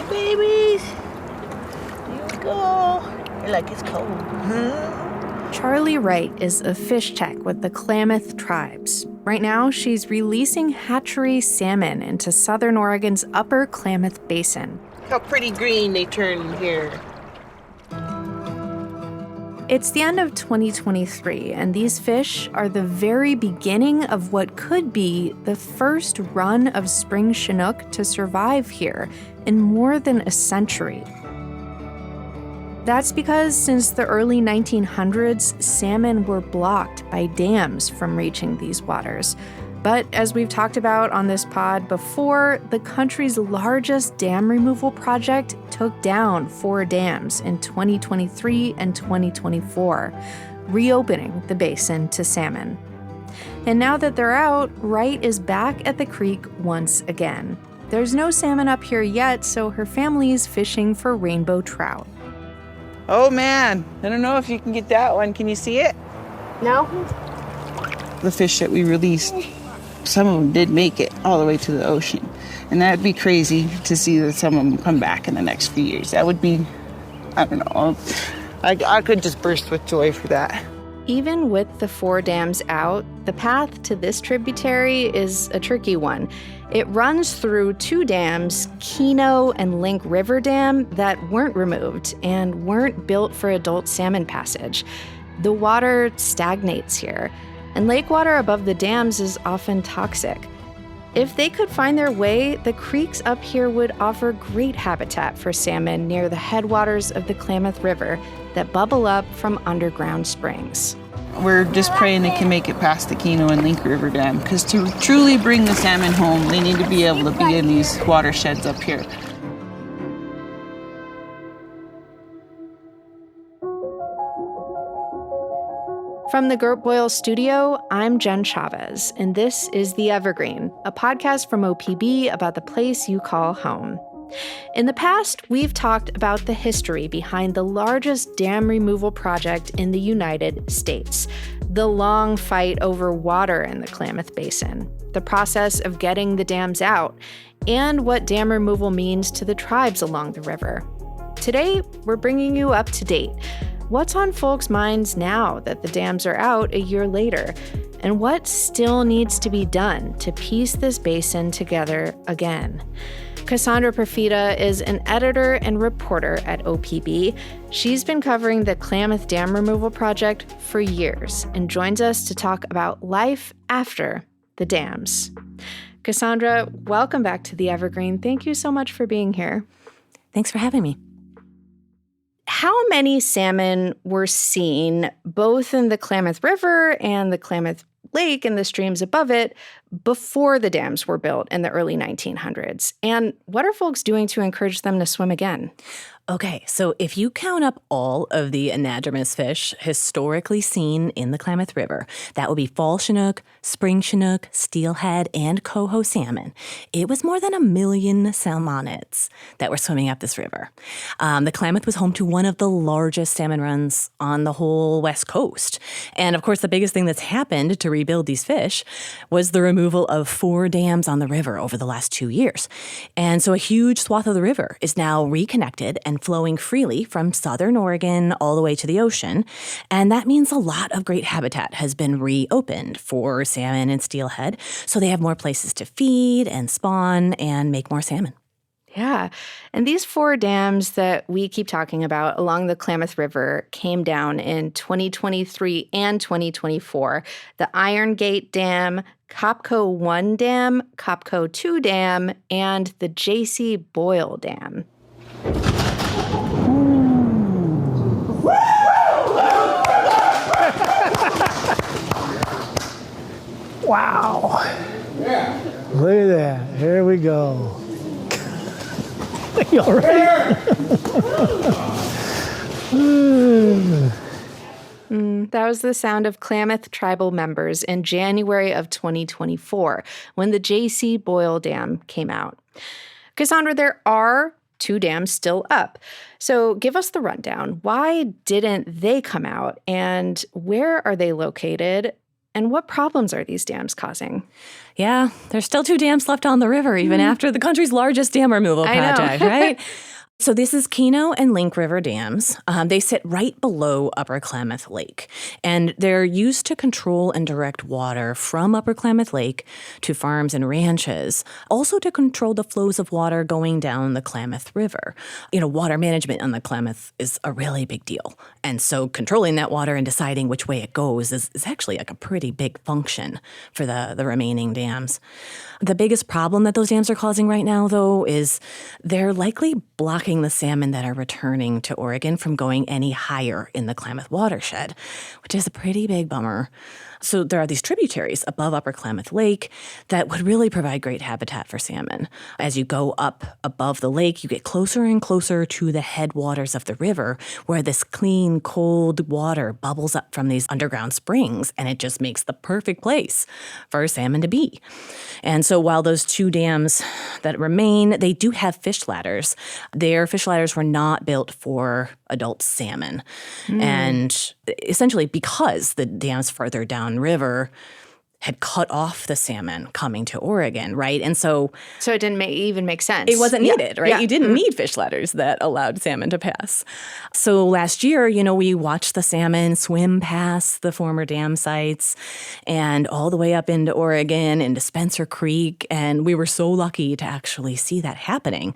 babies. Here we go. You're like, it's cold. Charlie Wright is a fish tech with the Klamath tribes. Right now, she's releasing hatchery salmon into southern Oregon's upper Klamath Basin. How pretty green they turn here. It's the end of 2023, and these fish are the very beginning of what could be the first run of spring Chinook to survive here in more than a century. That's because since the early 1900s, salmon were blocked by dams from reaching these waters. But as we've talked about on this pod before, the country's largest dam removal project took down 4 dams in 2023 and 2024, reopening the basin to salmon. And now that they're out, Wright is back at the creek once again. There's no salmon up here yet, so her family's fishing for rainbow trout. Oh man, I don't know if you can get that one. Can you see it? No? The fish that we released, some of them did make it all the way to the ocean. And that'd be crazy to see that some of them come back in the next few years. That would be, I don't know, I could just burst with joy for that. Even with the 4 dams out, the path to this tributary is a tricky one. It runs through 2 dams, Keno and Link River Dam, that weren't removed and weren't built for adult salmon passage. The water stagnates here, and lake water above the dams is often toxic. If they could find their way, the creeks up here would offer great habitat for salmon near the headwaters of the Klamath River that bubble up from underground springs. We're just praying they can make it past the Keno and Link River Dam, because to truly bring the salmon home, they need to be able to be in these watersheds up here. From the Gert Boyle studio, I'm Jen Chavez, and this is The Evergreen, a podcast from OPB about the place you call home. In the past, we've talked about the history behind the largest dam removal project in the United States, the long fight over water in the Klamath Basin, the process of getting the dams out, and what dam removal means to the tribes along the river. Today, we're bringing you up to date. What's on folks' minds now that the dams are out a year later? And what still needs to be done to piece this basin together again? Cassandra Profita is an editor and reporter at OPB. She's been covering the Klamath Dam Removal Project for years and joins us to talk about life after the dams. Cassandra, welcome back to The Evergreen. Thank you so much for being here. Thanks for having me. How many salmon were seen both in the Klamath River and the Klamath Lake and the streams above it before the dams were built in the early 1900s? And what are folks doing to encourage them to swim again? Okay, so if you count up all of the anadromous fish historically seen in the Klamath River, that would be fall Chinook, spring Chinook, steelhead, and coho salmon. It was more than 1 million salmonids that were swimming up this river. The Klamath was home to one of the largest salmon runs on the whole West Coast. And of course, the biggest thing that's happened to rebuild these fish was the removal of 4 dams on the river over the last 2 years. And so a huge swath of the river is now reconnected and flowing freely from southern Oregon all the way to the ocean. And that means a lot of great habitat has been reopened for salmon and steelhead, so they have more places to feed and spawn and make more salmon. Yeah. And these 4 dams that we keep talking about along the Klamath River came down in 2023 and 2024. The Iron Gate Dam, Copco 1 Dam, Copco 2 Dam, and the J.C. Boyle Dam. Wow. Yeah. Look at that. Here we go. You all right? That was the sound of Klamath tribal members in January of 2024 when the J.C. Boyle Dam came out. Cassandra, there are 2 dams still up. So give us the rundown. Why didn't they come out, and where are they located? And what problems are these dams causing? Yeah, there's still 2 dams left on the river, even after the country's largest dam removal project, right? So this is Keno and Link River dams. They sit right below Upper Klamath Lake, and they're used to control and direct water from Upper Klamath Lake to farms and ranches, also to control the flows of water going down the Klamath River. Water management on the Klamath is a really big deal, and so controlling that water and deciding which way it goes is actually like a pretty big function for the remaining dams. The biggest problem that those dams are causing right now, though, is they're likely blocking the salmon that are returning to Oregon from going any higher in the Klamath watershed, which is a pretty big bummer. So there are these tributaries above Upper Klamath Lake that would really provide great habitat for salmon. As you go up above the lake, you get closer and closer to the headwaters of the river, where this clean, cold water bubbles up from these underground springs, and it just makes the perfect place for salmon to be. And so while those 2 dams that remain, they do have fish ladders. Their fish ladders were not built for adult salmon. And essentially because the dams further downriver had cut off the salmon coming to Oregon, right? And so it didn't even make sense. It wasn't needed, right? Yeah. You didn't need fish ladders that allowed salmon to pass. So last year, we watched the salmon swim past the former dam sites and all the way up into Oregon, into Spencer Creek, and we were so lucky to actually see that happening.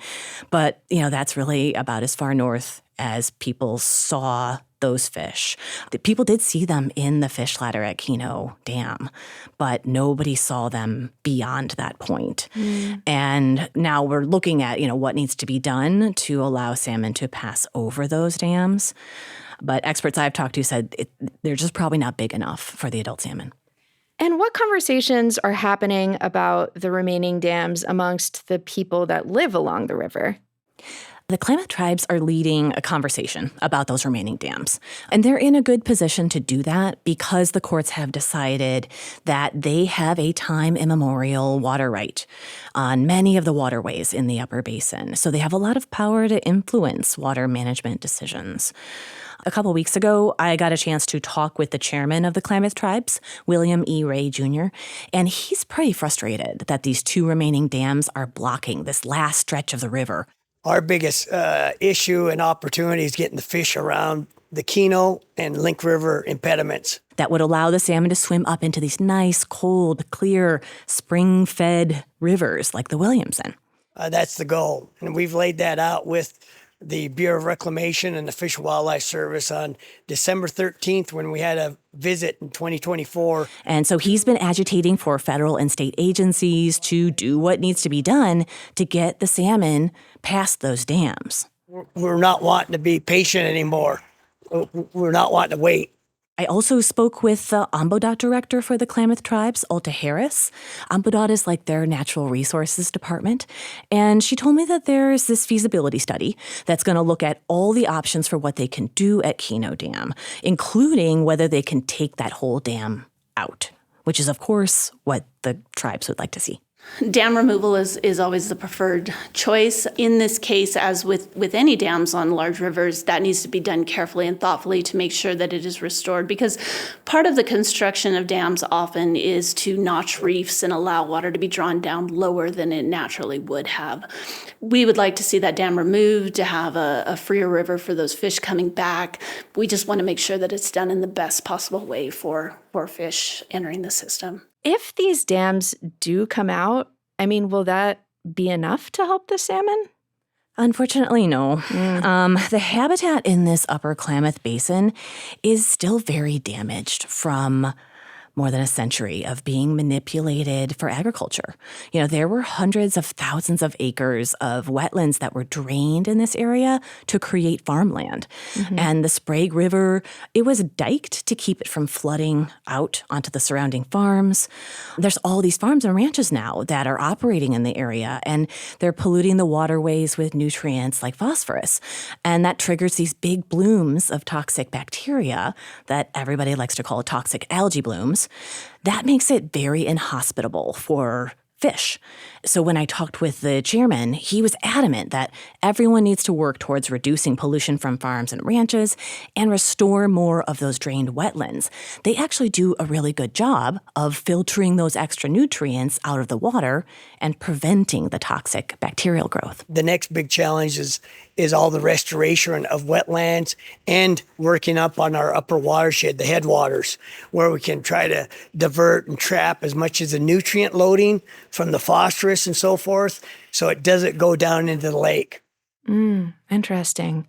But, that's really about as far north as people saw those fish. The people did see them in the fish ladder at Keno Dam, but nobody saw them beyond that point. And now we're looking at, what needs to be done to allow salmon to pass over those dams. But experts I've talked to said they're just probably not big enough for the adult salmon. And what conversations are happening about the remaining dams amongst the people that live along the river? The Klamath tribes are leading a conversation about those remaining dams. And they're in a good position to do that because the courts have decided that they have a time immemorial water right on many of the waterways in the upper basin. So they have a lot of power to influence water management decisions. A couple weeks ago, I got a chance to talk with the chairman of the Klamath tribes, William E. Ray Jr., and he's pretty frustrated that these 2 remaining dams are blocking this last stretch of the river. Our biggest issue and opportunity is getting the fish around the Keno and Link River impediments. That would allow the salmon to swim up into these nice, cold, clear, spring-fed rivers like the Williamson. That's the goal. And we've laid that out with the Bureau of Reclamation and the Fish and Wildlife Service on December 13th when we had a visit in 2024. And so he's been agitating for federal and state agencies to do what needs to be done to get the salmon past those dams. We're not wanting to be patient anymore. We're not wanting to wait. I also spoke with the Ombudot director for the Klamath tribes, Alta Harris. Ombudot is like their natural resources department. And she told me that there's this feasibility study that's going to look at all the options for what they can do at Keno Dam, including whether they can take that whole dam out, which is, of course, what the tribes would like to see. Dam removal is always the preferred choice. In this case, as with any dams on large rivers, that needs to be done carefully and thoughtfully to make sure that it is restored, because part of the construction of dams often is to notch reefs and allow water to be drawn down lower than it naturally would have. We would like to see that dam removed to have a freer river for those fish coming back. We just want to make sure that it's done in the best possible way for fish entering the system. If these dams do come out, will that be enough to help the salmon? Unfortunately, no. The habitat in this upper Klamath Basin is still very damaged from more than a century of being manipulated for agriculture. There were hundreds of thousands of acres of wetlands that were drained in this area to create farmland. And the Sprague River, it was diked to keep it from flooding out onto the surrounding farms. There's all these farms and ranches now that are operating in the area, and they're polluting the waterways with nutrients like phosphorus. And that triggers these big blooms of toxic bacteria that everybody likes to call toxic algae blooms. That makes it very inhospitable for fish. So when I talked with the chairman, he was adamant that everyone needs to work towards reducing pollution from farms and ranches and restore more of those drained wetlands. They actually do a really good job of filtering those extra nutrients out of the water and preventing the toxic bacterial growth. The next big challenge is all the restoration of wetlands and working up on our upper watershed, the headwaters, where we can try to divert and trap as much as the nutrient loading from the phosphorus and so forth, so it doesn't go down into the lake. Interesting.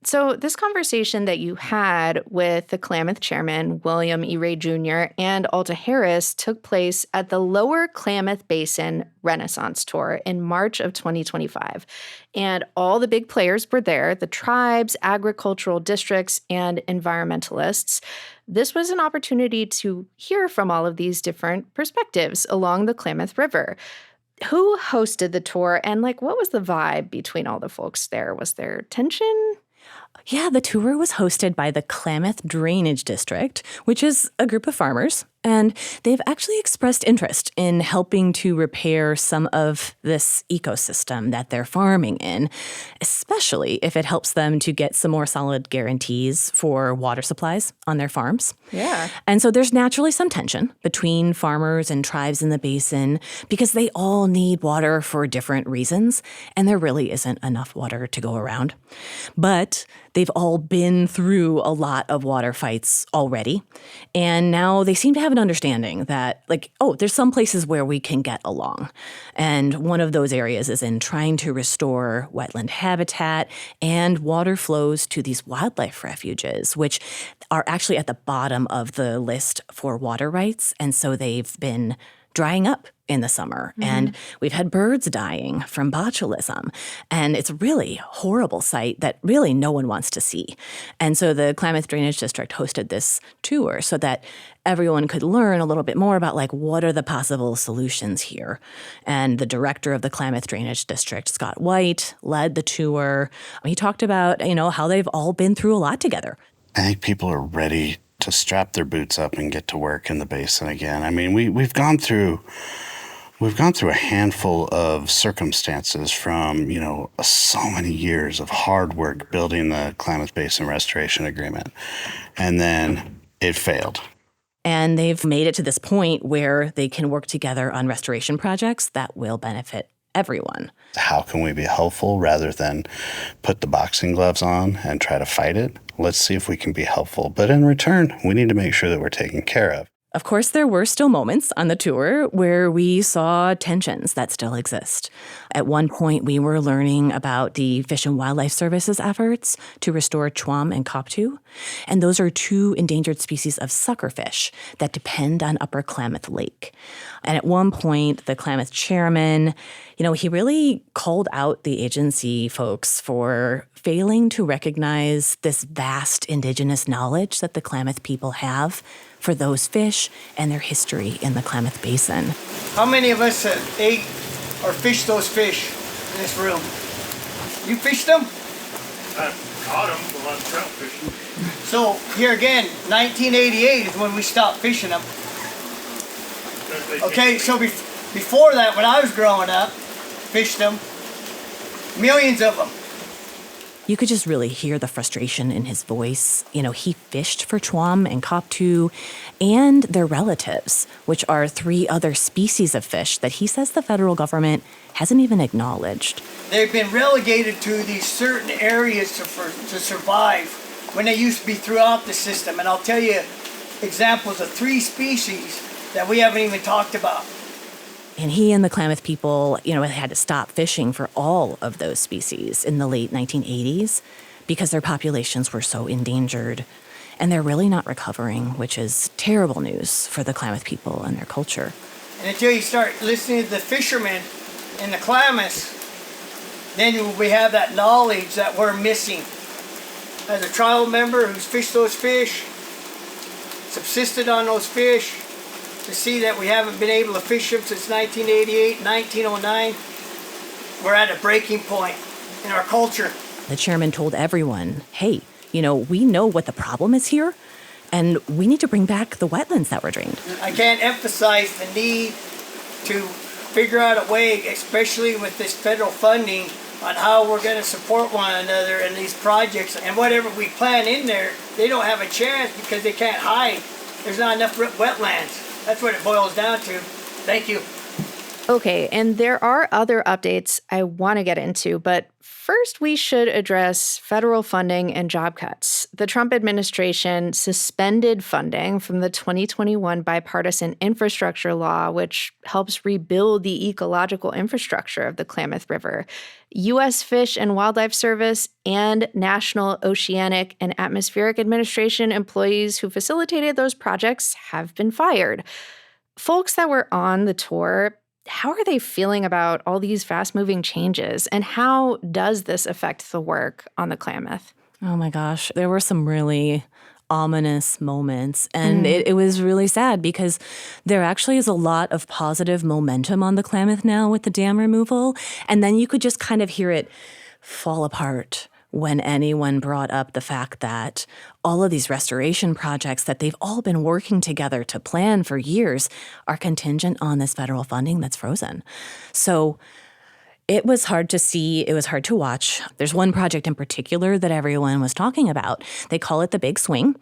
So this conversation that you had with the Klamath chairman, William E. Ray Jr., and Alta Harris took place at the Lower Klamath Basin Renaissance Tour in March of 2025. And all the big players were there, the tribes, agricultural districts, and environmentalists. This was an opportunity to hear from all of these different perspectives along the Klamath River. Who hosted the tour, and what was the vibe between all the folks there? Was there tension? Yeah, the tour was hosted by the Klamath Drainage District, which is a group of farmers, and they've actually expressed interest in helping to repair some of this ecosystem that they're farming in, especially if it helps them to get some more solid guarantees for water supplies on their farms. Yeah. And so there's naturally some tension between farmers and tribes in the basin because they all need water for different reasons, and there really isn't enough water to go around. But they've all been through a lot of water fights already, and now they seem to have an understanding that, there's some places where we can get along. And one of those areas is in trying to restore wetland habitat and water flows to these wildlife refuges, which are actually at the bottom of the list for water rights. And so they've been drying up in the summer. And we've had birds dying from botulism. And it's a really horrible sight that really no one wants to see. And so the Klamath Drainage District hosted this tour so that everyone could learn a little bit more about what are the possible solutions here. And the director of the Klamath Drainage District, Scott White, led the tour. He talked about, how they've all been through a lot together. I think people are ready to strap their boots up and get to work in the basin again. I mean, we've gone through a handful of circumstances from, so many years of hard work building the Klamath Basin Restoration Agreement. And then it failed. And they've made it to this point where they can work together on restoration projects that will benefit everyone. How can we be helpful rather than put the boxing gloves on and try to fight it? Let's see if we can be helpful. But in return, we need to make sure that we're taken care of. Of course, there were still moments on the tour where we saw tensions that still exist. At one point, we were learning about the Fish and Wildlife Service's efforts to restore chwam and koptu. And those are two endangered species of suckerfish that depend on Upper Klamath Lake. And at one point, the Klamath chairman, he really called out the agency folks for failing to recognize this vast indigenous knowledge that the Klamath people have for those fish and their history in the Klamath Basin. How many of us ate or fished those fish in this room? You fished them? I caught them while I was trout fishing. So here again, 1988 is when we stopped fishing them. Okay, so before that, when I was growing up, fished them, millions of them. You could just really hear the frustration in his voice. He fished for chwam and koptu and their relatives, which are three other species of fish that he says the federal government hasn't even acknowledged. They've been relegated to these certain areas to survive when they used to be throughout the system. And I'll tell you examples of three species that we haven't even talked about. And he and the Klamath people, had to stop fishing for all of those species in the late 1980s because their populations were so endangered. And they're really not recovering, which is terrible news for the Klamath people and their culture. And until you start listening to the fishermen in the Klamath, then we have that knowledge that we're missing. As a tribal member who's fished those fish, subsisted on those fish, to see that we haven't been able to fish them since 1988, 1909, we're at a breaking point in our culture. The chairman told everyone, hey, we know what the problem is here, and we need to bring back the wetlands that were drained. I can't emphasize the need to figure out a way, especially with this federal funding, on how we're going to support one another in these projects. And whatever we plan in there, they don't have a chance because they can't hide. There's not enough wetlands. That's what it boils down to. Thank you. Okay, and there are other updates I want to get into, but first we should address federal funding and job cuts. The Trump administration suspended funding from the 2021 bipartisan infrastructure law, which helps rebuild the ecological infrastructure of the Klamath River. U.S. Fish and Wildlife Service and National Oceanic and Atmospheric Administration employees who facilitated those projects have been fired. Folks that were on the tour, how are they feeling about all these fast-moving changes, and how does this affect the work on the Klamath? Oh my gosh, there were some really ominous moments, and it was really sad because there actually is a lot of positive momentum on the Klamath now with the dam removal, and then you could just kind of hear it fall apart when anyone brought up the fact that all of these restoration projects that they've all been working together to plan for years are contingent on this federal funding that's frozen. So it was hard to see. It was hard to watch. There's one project in particular that everyone was talking about. They call it the Big Swing,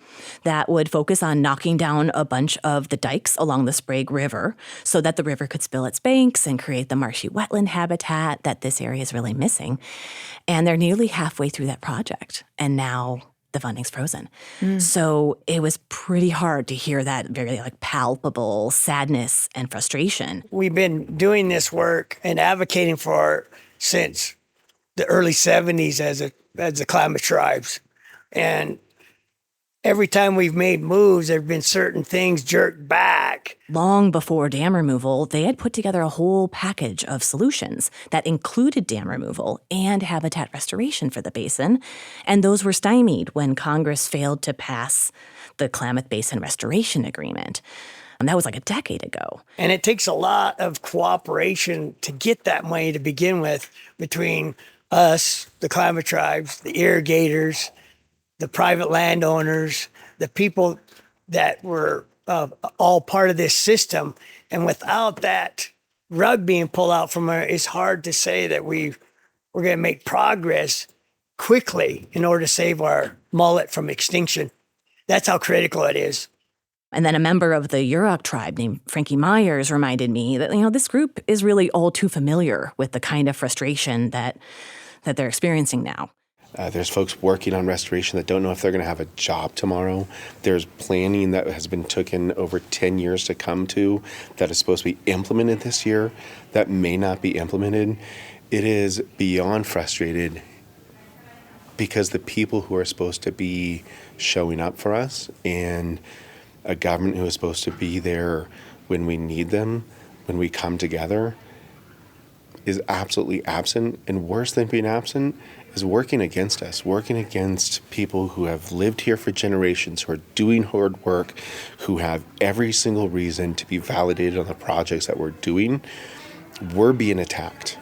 that would focus on knocking down a bunch of the dikes along the Sprague River so that the river could spill its banks and create the marshy wetland habitat that this area is really missing. And they're nearly halfway through that project. And now the funding's frozen. So it was pretty hard to hear that very palpable sadness and frustration. We've been doing this work and advocating for it since the early 70s as the Klamath tribes. And every time we've made moves, there have been certain things jerked back. Long before dam removal, they had put together a whole package of solutions that included dam removal and habitat restoration for the basin. And those were stymied when Congress failed to pass the Klamath Basin Restoration Agreement. And that was like a decade ago. And it takes a lot of cooperation to get that money to begin with between us, the Klamath tribes, the irrigators, the private landowners, the people that were all part of this system. And without that rug being pulled out from her, it's hard to say that we're going to make progress quickly in order to save our mullet from extinction. That's how critical it is. And then a member of the Yurok tribe named Frankie Myers reminded me that, this group is really all too familiar with the kind of frustration that they're experiencing now. There's folks working on restoration that don't know if they're going to have a job tomorrow. There's planning that has been taken over 10 years to come to that is supposed to be implemented this year that may not be implemented. It is beyond frustrated because the people who are supposed to be showing up for us and a government who is supposed to be there when we need them, when we come together, is absolutely absent. And worse than being absent is working against us, working against people who have lived here for generations, who are doing hard work, who have every single reason to be validated on the projects that we're doing. We're being attacked.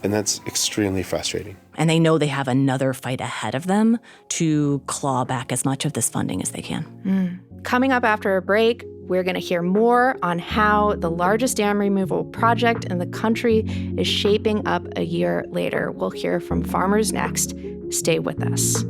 And that's extremely frustrating. And they know they have another fight ahead of them to claw back as much of this funding as they can. Coming up after a break, we're going to hear more on how the largest dam removal project in the country is shaping up a year later. We'll hear from farmers next. Stay with us.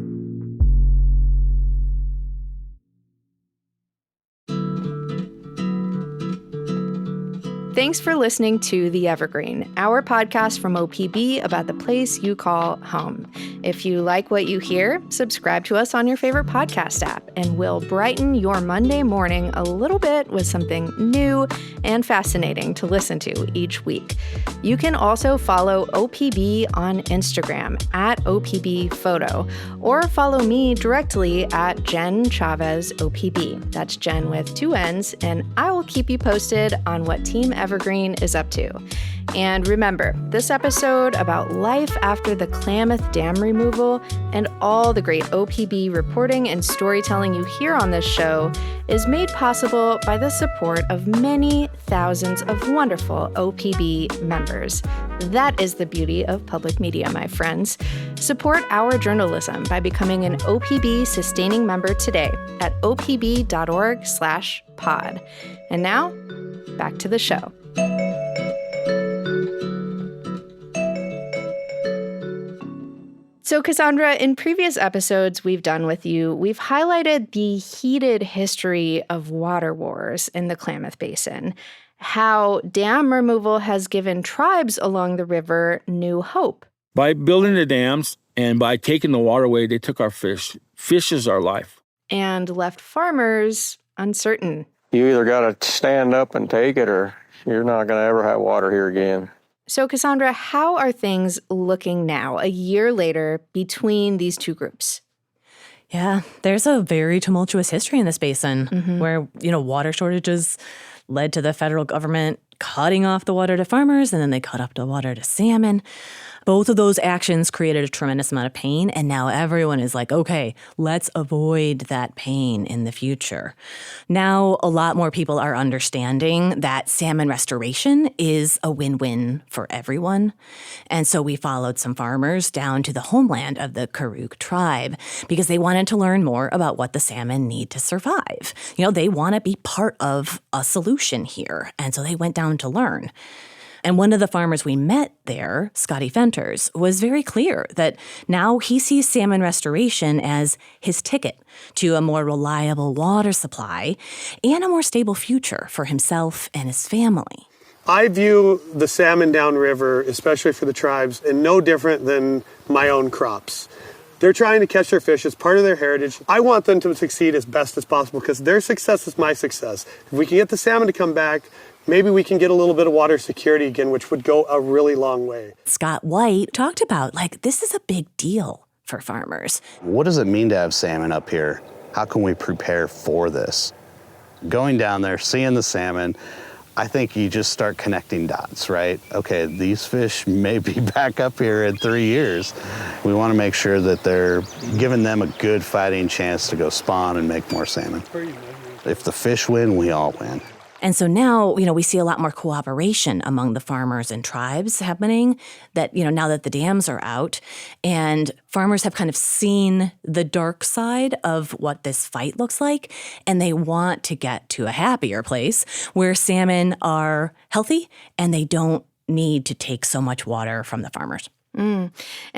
Thanks for listening to The Evergreen, our podcast from OPB about the place you call home. If you like what you hear, subscribe to us on your favorite podcast app, and we'll brighten your Monday morning a little bit with something new and fascinating to listen to each week. You can also follow OPB on Instagram at OPB Photo, or follow me directly at Jen Chavez OPB. That's Jen with 2 N's, and I will keep you posted on what Team Evergreen is up to. And remember, this episode about life after the Klamath Dam removal and all the great OPB reporting and storytelling you hear on this show is made possible by the support of many thousands of wonderful OPB members. That is the beauty of public media, my friends. Support our journalism by becoming an OPB sustaining member today at opb.org/pod. And now, back to the show. So, Cassandra, in previous episodes we've done with you, we've highlighted the heated history of water wars in the Klamath Basin, how dam removal has given tribes along the river new hope. By building the dams and by taking the water away, they took our fish. Fish is our life. And left farmers uncertain. You either got to stand up and take it, or you're not going to ever have water here again. So, Cassandra, how are things looking now, a year later, between these two groups? Yeah, there's a very tumultuous history in this basin where, water shortages led to the federal government cutting off the water to farmers, and then they cut up the water to salmon. Both of those actions created a tremendous amount of pain, and now everyone is like, okay, let's avoid that pain in the future. Now, a lot more people are understanding that salmon restoration is a win-win for everyone. And so we followed some farmers down to the homeland of the Karuk tribe because they wanted to learn more about what the salmon need to survive. They want to be part of a solution here, and so they went down to learn. And one of the farmers we met there, Scotty Fenters, was very clear that now he sees salmon restoration as his ticket to a more reliable water supply and a more stable future for himself and his family. I view the salmon downriver, especially for the tribes, in no different than my own crops. They're trying to catch their fish. It's part of their heritage. I want them to succeed as best as possible because their success is my success. If we can get the salmon to come back, maybe we can get a little bit of water security again, which would go a really long way. Scott White talked about, this is a big deal for farmers. What does it mean to have salmon up here? How can we prepare for this? Going down there, seeing the salmon, I think you just start connecting dots, right? Okay, these fish may be back up here in 3 years. We want to make sure that they're giving them a good fighting chance to go spawn and make more salmon. If the fish win, we all win. And so now, we see a lot more cooperation among the farmers and tribes happening that, now that the dams are out and farmers have kind of seen the dark side of what this fight looks like, and they want to get to a happier place where salmon are healthy and they don't need to take so much water from the farmers. And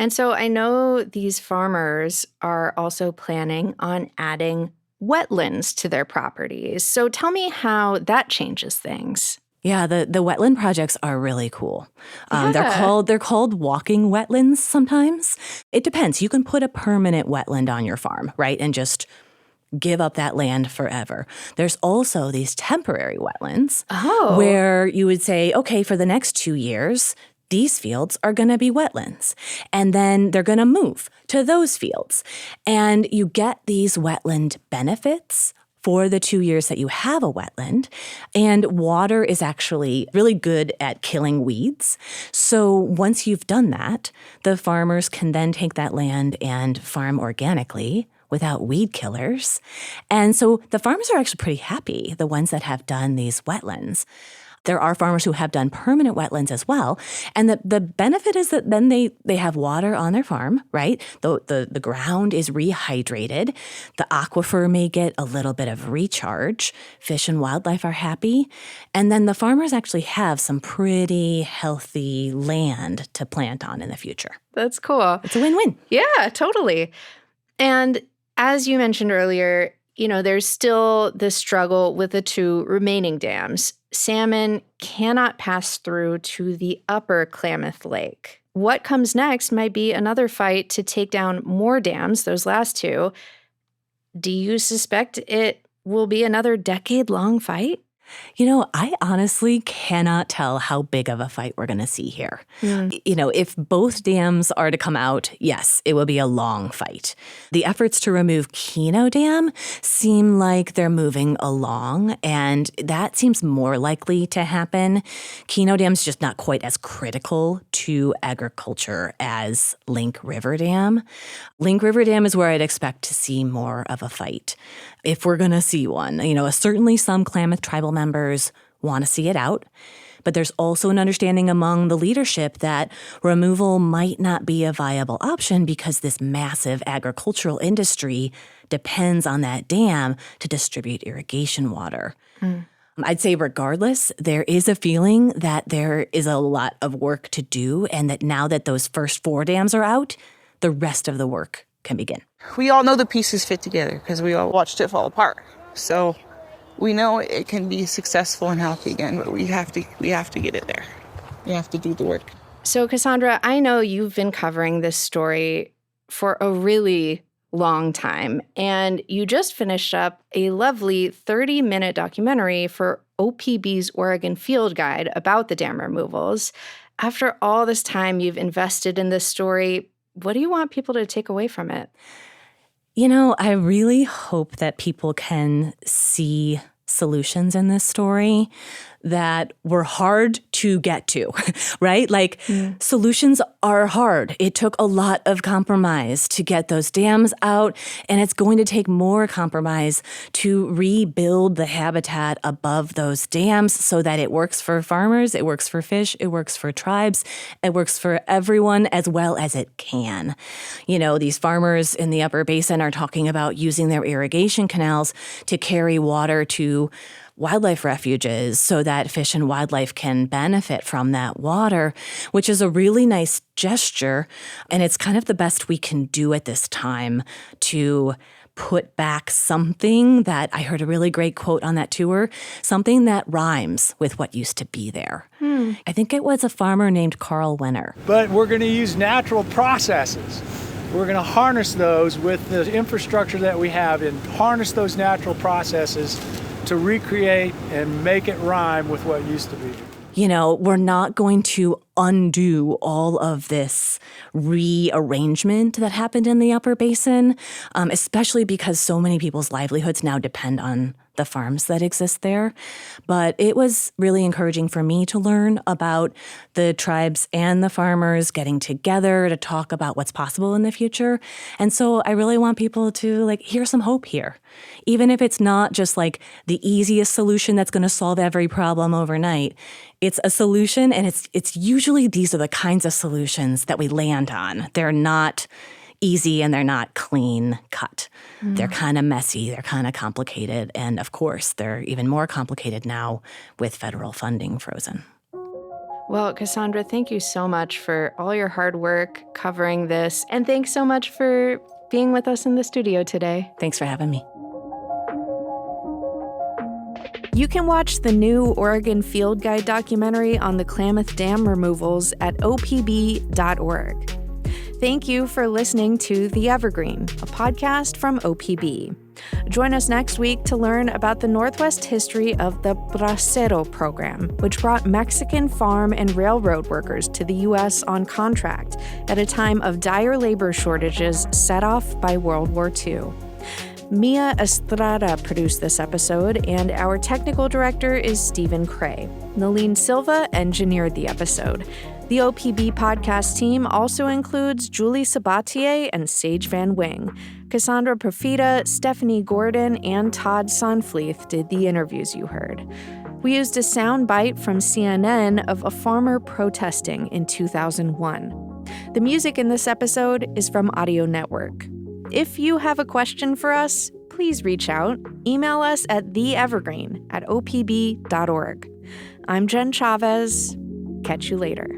so I know these farmers are also planning on adding wetlands to their properties. So tell me how that changes things. Yeah, the wetland projects are really cool. They're called walking wetlands sometimes. It depends. You can put a permanent wetland on your farm, right, and just give up that land forever. There's also these temporary wetlands where you would say, okay, for the next 2 years, these fields are going to be wetlands. And then they're going to move to those fields. And you get these wetland benefits for the 2 years that you have a wetland. And water is actually really good at killing weeds. So once you've done that, the farmers can then take that land and farm organically without weed killers. And so the farmers are actually pretty happy, the ones that have done these wetlands. There are farmers who have done permanent wetlands as well. And the benefit is that then they have water on their farm, right? The ground is rehydrated. The aquifer may get a little bit of recharge. Fish and wildlife are happy. And then the farmers actually have some pretty healthy land to plant on in the future. That's cool. It's a win-win. Yeah, totally. And as you mentioned earlier, there's still this struggle with the two remaining dams. Salmon cannot pass through to the upper Klamath Lake. What comes next might be another fight to take down more dams, those last two. Do you suspect it will be another decade-long fight? I honestly cannot tell how big of a fight we're going to see here. If both dams are to come out, yes, it will be a long fight. The efforts to remove Keno Dam seem like they're moving along, and that seems more likely to happen. Keno Dam's just not quite as critical to agriculture as Link River Dam. Link River Dam is where I'd expect to see more of a fight, if we're going to see one. Certainly some Klamath tribal members want to see it out, but there's also an understanding among the leadership that removal might not be a viable option because this massive agricultural industry depends on that dam to distribute irrigation water. I'd say regardless, there is a feeling that there is a lot of work to do, and that now that those first 4 dams are out, the rest of the work can begin. We all know the pieces fit together because we all watched it fall apart. So we know it can be successful and healthy again, but we have to get it there. We have to do the work. So Cassandra, I know you've been covering this story for a really long time, and you just finished up a lovely 30-minute documentary for OPB's Oregon Field Guide about the dam removals. After all this time you've invested in this story, what do you want people to take away from it? You know, I really hope that people can see solutions in this story that were hard to get to, right? Like, solutions are hard. It took a lot of compromise to get those dams out, and it's going to take more compromise to rebuild the habitat above those dams so that it works for farmers, it works for fish, it works for tribes, it works for everyone as well as it can. You know, these farmers in the upper basin are talking about using their irrigation canals to carry water to wildlife refuges so that fish and wildlife can benefit from that water, which is a really nice gesture. And it's kind of the best we can do at this time to put back something that, I heard a really great quote on that tour, something that rhymes with what used to be there. I think it was a farmer named Carl Wenner. But we're going to use natural processes. We're going to harness those with the infrastructure that we have and harness those natural processes to recreate and make it rhyme with what used to be. You know, we're not going to undo all of this rearrangement that happened in the upper basin, especially because so many people's livelihoods now depend on the farms that exist there. But it was really encouraging for me to learn about the tribes and the farmers getting together to talk about what's possible in the future. And so I really want people to hear some hope here. Even if it's not just the easiest solution that's going to solve every problem overnight, it's a solution, and it's usually these are the kinds of solutions that we land on. They're not easy and they're not clean cut. They're kind of messy, they're kind of complicated, and of course, they're even more complicated now with federal funding frozen. Well, Cassandra, thank you so much for all your hard work covering this, and thanks so much for being with us in the studio today. Thanks for having me. You can watch the new Oregon Field Guide documentary on the Klamath Dam removals at opb.org. Thank you for listening to The Evergreen, a podcast from OPB. Join us next week to learn about the Northwest history of the Bracero program, which brought Mexican farm and railroad workers to the U.S. on contract at a time of dire labor shortages set off by World War II. Mia Estrada produced this episode, and our technical director is Stephen Cray. Nalene Silva engineered the episode. The OPB podcast team also includes Julie Sabatier and Sage Van Wing. Cassandra Profita, Stephanie Gordon, and Todd Sonfleeth did the interviews you heard. We used a sound bite from CNN of a farmer protesting in 2001. The music in this episode is from Audio Network. If you have a question for us, please reach out. Email us at theevergreen@opb.org. I'm Jen Chavez. Catch you later.